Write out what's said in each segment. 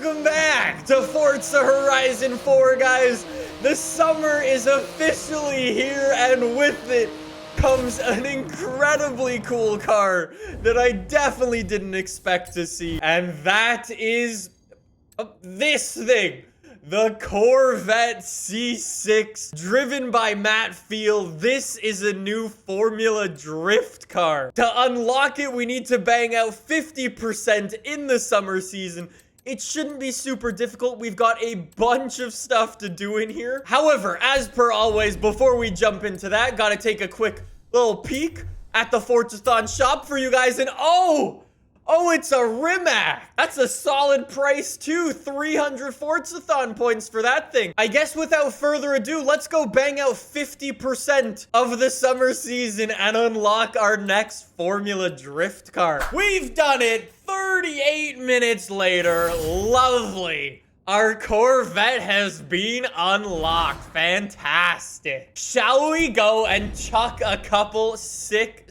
Welcome back to Forza Horizon 4, guys. The summer is officially here, and with it comes an incredibly cool car that I definitely didn't expect to see. And that is this thing. The Corvette C6, driven by Matt Field. This is a new Formula Drift car. To unlock it, we need to bang out 50% in the summer season. It shouldn't be super difficult. We've got a bunch of stuff to do in here. However, as per always, before we jump into that, gotta take a quick little peek at the Forzathon shop for you guys. And oh, it's a Rimac. That's a solid price too. 300 Forzathon points for that thing. I guess without further ado, let's go bang out 50% of the summer season and unlock our next Formula Drift car. We've done it 38 minutes later. Lovely. Our Corvette has been unlocked. Fantastic. Shall we go and chuck a couple sick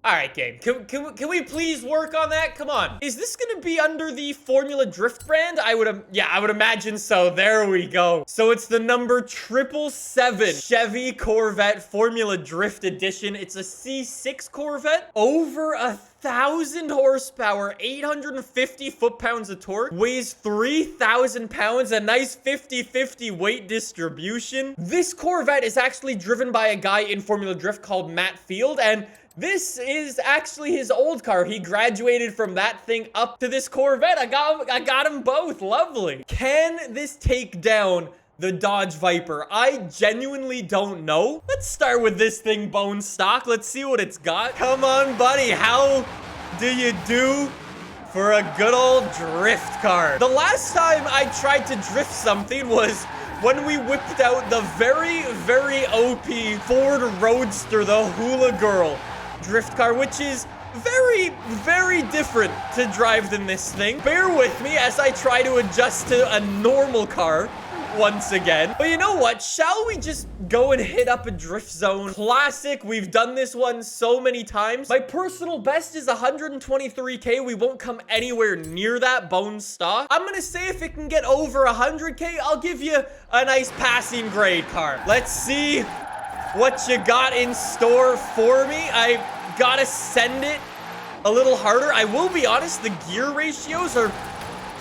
All right, game. Can we please work on that? Come on. Is this gonna be under the Formula Drift brand? I would imagine so. There we go. So it's the number 777 Chevy Corvette Formula Drift Edition. It's a C6 Corvette. Over 1,000 horsepower, 850 foot-pounds of torque, weighs 3,000 pounds, a nice 50-50 weight distribution. This Corvette is actually driven by a guy in Formula Drift called Matt Field, and this is actually his old car. He graduated from that thing up to this Corvette. I got them both. Lovely. Can this take down the Dodge Viper? I genuinely don't know. Let's start with this thing bone stock. Let's see what it's got. Come on, buddy. How do you do for a good old drift car? The last time I tried to drift something was when we whipped out the very, very OP Ford Roadster, the Hula Girl drift car, which is very, very different to drive than this thing. Bear with me as I try to adjust to a normal car once again. But you know what? Shall we just go and hit up a drift zone? Classic. We've done this one so many times. My personal best is 123K. We won't come anywhere near that bone stock. I'm gonna say if it can get over 100K, I'll give you a nice passing grade car. Let's see what you got in store for me. I gotta send it a little harder. I will be honest, the gear ratios are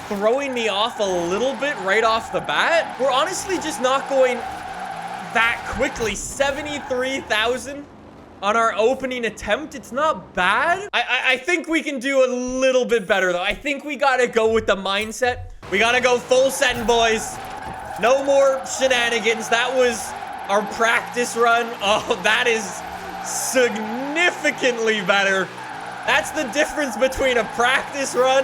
throwing me off a little bit right off the bat. We're honestly just not going that quickly. 73,000 on our opening attempt. It's not bad. I think we can do a little bit better though. I think we gotta go with the mindset. We gotta go full send, boys. No more shenanigans. That was our practice run. Oh, that is significantly better. That's the difference between a practice run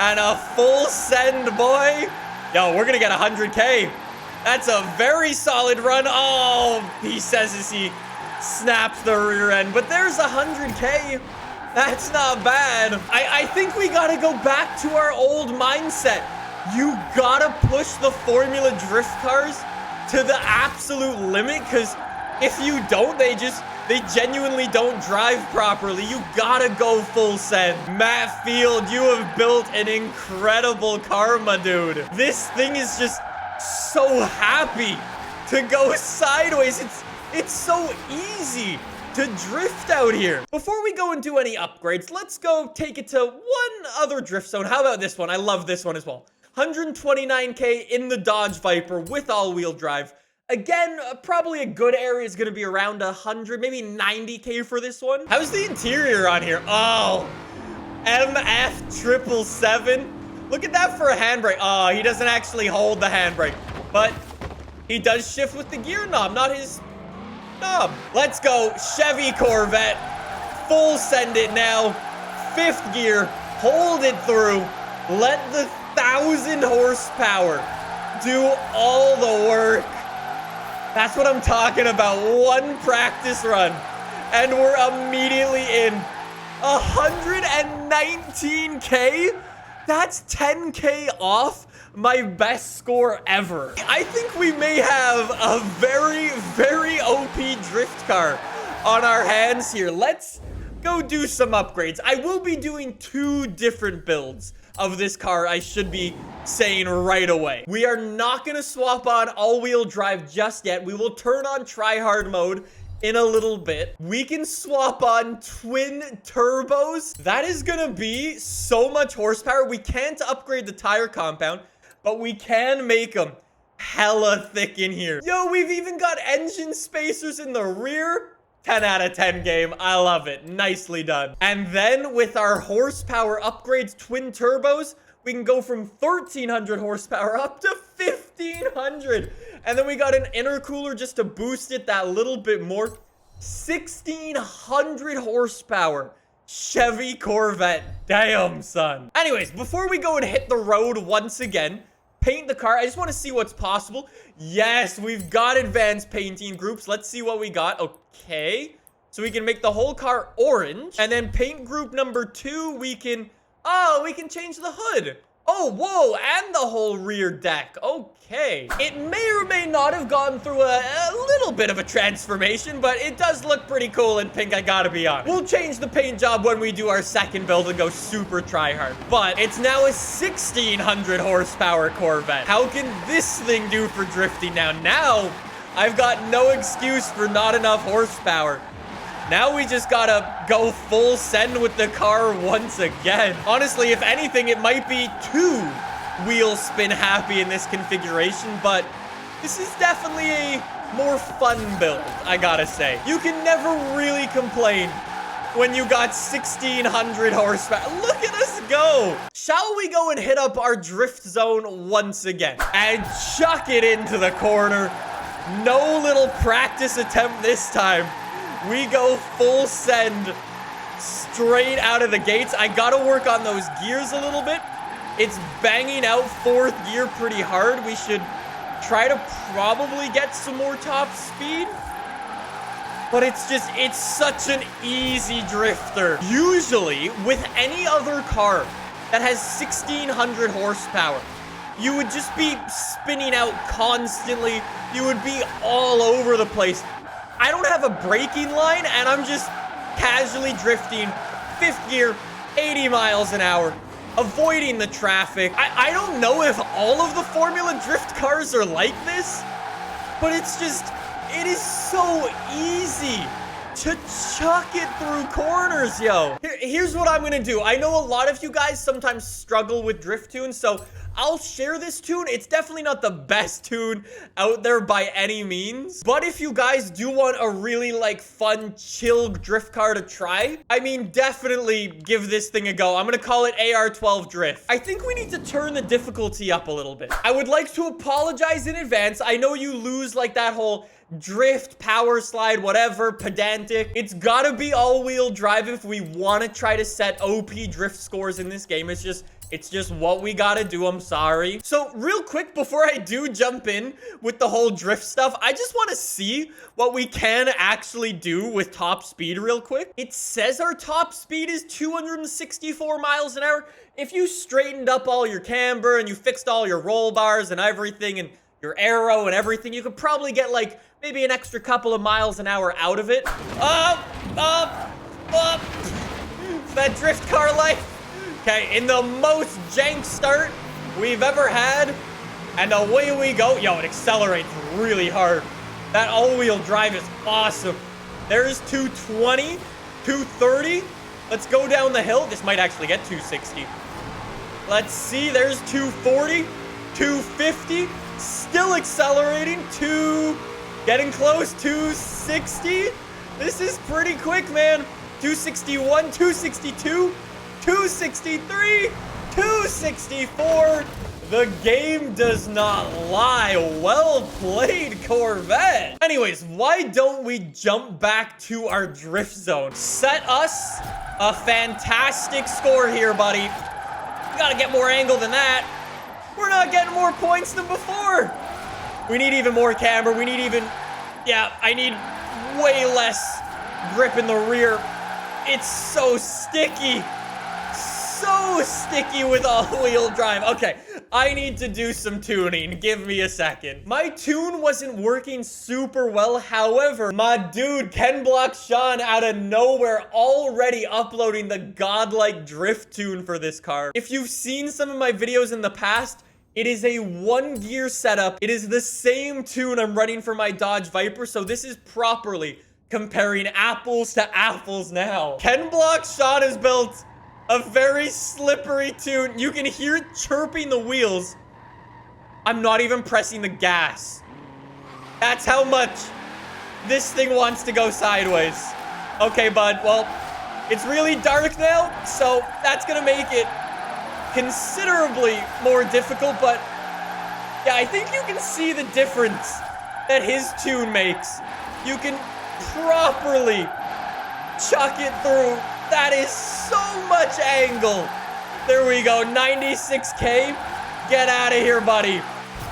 and a full send, boy. Yo, we're gonna get 100K. That's a very solid run. Oh, he says as he snaps the rear end, but there's 100K. That's not bad. I think we gotta go back to our old mindset. You gotta push the Formula Drift cars to the absolute limit, because if you don't, they genuinely don't drive properly. You gotta go full send. Matt Field, you have built an incredible car, my dude. This thing is just so happy to go sideways. It's so easy to drift out here. Before we go and do any upgrades, let's go take it to one other drift zone. How about this one? I love this one as well. 129K in the Dodge Viper with all-wheel drive. Again, probably a good area is going to be around 100, maybe 90K for this one. How's the interior on here? Oh, FH4. Look at that for a handbrake. Oh, he doesn't actually hold the handbrake, but he does shift with the gear knob, not his knob. Let's go, Chevy Corvette. Full send it now. 5th gear. Hold it through. Let the 1,000 horsepower do all the work. That's what I'm talking about. One practice run, and we're immediately in. 119K? That's 10K off my best score ever. I think we may have a very, very OP drift car on our hands here. Let's go do some upgrades. I will be doing 2 different builds of this car, I should be saying right away. We are not gonna swap on all-wheel drive just yet. We will turn on try-hard mode in a little bit. We can swap on twin turbos. That is gonna be so much horsepower. We can't upgrade the tire compound, but we can make them hella thick in here. Yo, we've even got engine spacers in the rear. 10 out of 10 game. I love it. Nicely done. And then with our horsepower upgrades, twin turbos, we can go from 1,300 horsepower up to 1,500. And then we got an intercooler just to boost it that little bit more. 1,600 horsepower. Chevy Corvette. Damn, son. Anyways, before we go and hit the road once again, paint the car. I just want to see what's possible. Yes, we've got advanced painting groups. Let's see what we got. Okay. So we can make the whole car orange. And then paint group number 2, we can... Oh, we can change the hood. Oh, whoa, and the whole rear deck. Okay. It may or may not have gone through a little bit of a transformation, but it does look pretty cool in pink, I gotta be honest. We'll change the paint job when we do our second build and go super try-hard. But it's now a 1,600 horsepower Corvette. How can this thing do for drifting now? Now, I've got no excuse for not enough horsepower. Now we just gotta go full send with the car once again. Honestly, if anything, it might be 2 wheel spin happy in this configuration, but this is definitely a more fun build, I gotta say. You can never really complain when you got 1,600 horsepower. Look at us go. Shall we go and hit up our drift zone once again and chuck it into the corner? No little practice attempt this time. We go full send straight out of the gates. I gotta work on those gears a little bit. It's banging out 4th gear pretty hard. We should try to probably get some more top speed. But it's such an easy drifter. Usually, with any other car that has 1,600 horsepower, you would just be spinning out constantly. You would be all over the place. I don't have a braking line, and I'm just casually drifting 5th gear, 80 miles an hour, avoiding the traffic. I don't know if all of the Formula Drift cars are like this, but it is so easy to chuck it through corners, yo. Here's what I'm gonna do. I know a lot of you guys sometimes struggle with drift tunes, so I'll share this tune. It's definitely not the best tune out there by any means. But if you guys do want a really, like, fun, chill drift car to try, I mean, definitely give this thing a go. I'm gonna call it AR12 Drift. I think we need to turn the difficulty up a little bit. I would like to apologize in advance. I know you lose, like, that whole drift, power slide, whatever, pedantic. It's gotta be all-wheel drive if we want to try to set OP drift scores in this game. It's just what we gotta do. I'm sorry. So real quick, before I do jump in with the whole drift stuff, I just want to see what we can actually do with top speed real quick. It says our top speed is 264 miles an hour. If you straightened up all your camber and you fixed all your roll bars and everything and your aero and everything, you could probably get like maybe an extra couple of miles an hour out of it. Up. That drift car life. Okay, in the most jank start we've ever had, and away we go. Yo, it accelerates really hard. That all-wheel drive is awesome. There's 220, 230. Let's go down the hill. This might actually get 260. Let's see, there's 240, 250. Still accelerating, getting close, 260. This is pretty quick, man. 261, 262. 263, 264. The game does not lie. Well played, Corvette. Anyways, why don't we jump back to our drift zone? Set us a fantastic score here, buddy. We gotta get more angle than that. We're not getting more points than before. We need even more camber. We need even... Yeah, I need way less grip in the rear. It's so sticky. So so sticky with all-wheel drive. Okay, I need to do some tuning. Give me a second. My tune wasn't working super well. However, my dude, Ken Block Sean, out of nowhere, already uploading the godlike drift tune for this car. If you've seen some of my videos in the past, it is a 1-gear setup. It is the same tune I'm running for my Dodge Viper, so this is properly comparing apples to apples now. Ken Block Sean has built a very slippery tune. You can hear it chirping the wheels. I'm not even pressing the gas. That's how much this thing wants to go sideways. Okay, bud. Well, it's really dark now, so that's gonna make it considerably more difficult, but yeah, I think you can see the difference that his tune makes. You can properly chuck it through. That is so much angle. There we go, 96K. Get out of here, buddy.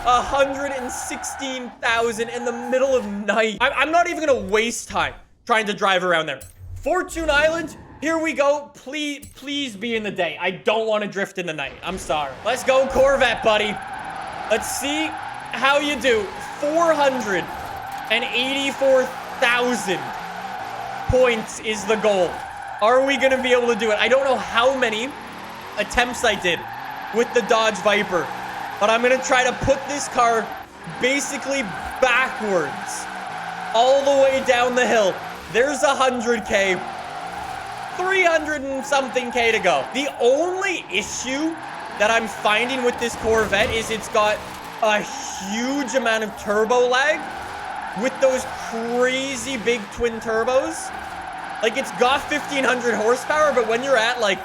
116,000 in the middle of night. I'm not even gonna waste time trying to drive around there. Fortune Island, here we go. Please be in the day. I don't want to drift in the night. I'm sorry. Let's go, Corvette, buddy. Let's see how you do. 484,000 points is the goal. Are we going to be able to do it? I don't know how many attempts I did with the Dodge Viper, but I'm going to try to put this car basically backwards all the way down the hill. There's 100K. 300 and something K to go. The only issue that I'm finding with this Corvette is it's got a huge amount of turbo lag with those crazy big twin turbos. Like, it's got 1,500 horsepower, but when you're at like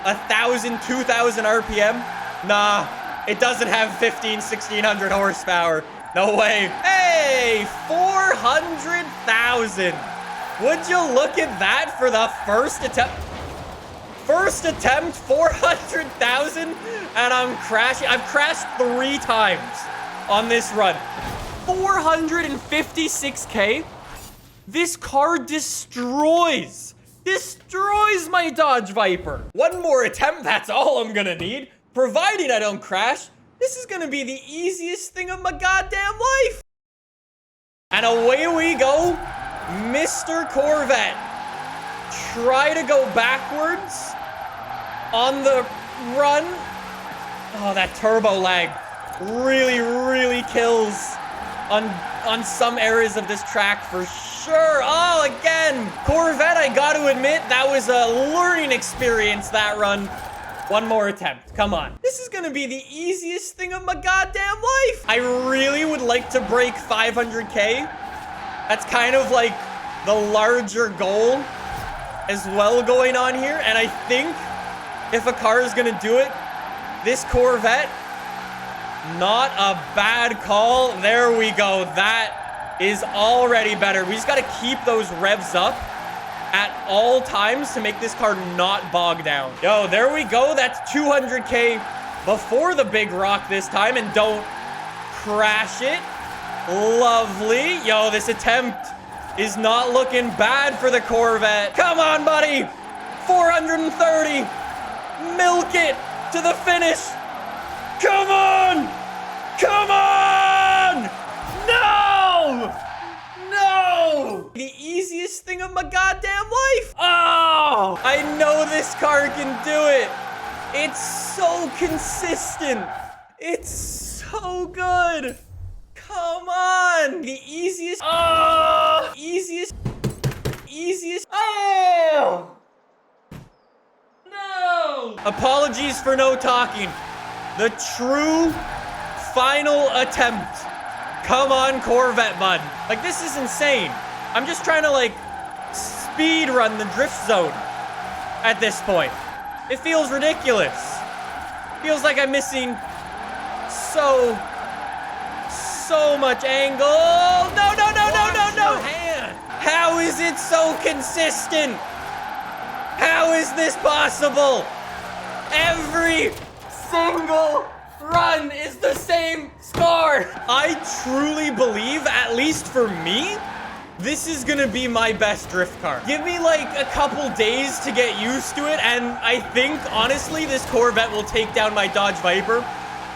1,000, 2,000 RPM, nah, it doesn't have 1,600 horsepower. No way. Hey, 400,000. Would you look at that for the first attempt? First attempt, 400,000, and I'm crashing. I've crashed 3 times on this run. 456K. This car destroys my Dodge Viper. One more attempt, that's all I'm gonna need. Providing I don't crash, this is gonna be the easiest thing of my goddamn life. And away we go. Mr. Corvette, try to go backwards on the run. Oh, that turbo lag really kills on some areas of this track for sure. Oh, again, Corvette, I got to admit, that was a learning experience, that run. One more attempt, come on. This is gonna be the easiest thing of my goddamn life. I really would like to break 500K. That's kind of like the larger goal as well going on here. And I think if a car is going to do it, this Corvette, not a bad call. There we go. That is already better. We just got to keep those revs up at all times to make this car not bog down. Yo, there we go. That's 200K before the big rock this time. And don't crash it. Lovely. Yo, this attempt is not looking bad for the Corvette. Come on, buddy. 430. Milk it to the finish. Come on. Come on. No. No. The easiest thing of my goddamn life. Oh, I know this car can do it. It's so consistent. It's so good. Come on! The easiest. Oh! Easiest. Oh! No! Apologies for no talking. The true final attempt. Come on, Corvette, bud. Like, this is insane. I'm just trying to, like, speed run the drift zone at this point. It feels ridiculous. Feels like I'm missing so much angle. No. How is it so consistent? How is this possible? Every single run is the same score. I truly believe, at least for me, This is gonna be my best drift car. Give me like a couple days to get used to it, and I think, honestly, this Corvette will take down my Dodge Viper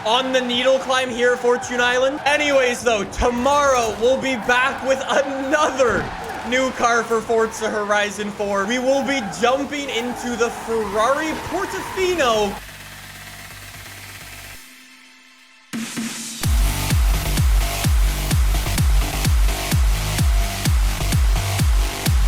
on the needle climb here at Fortune Island. Anyways, though, tomorrow we'll be back with another new car for Forza Horizon 4. We will be jumping into the Ferrari Portofino.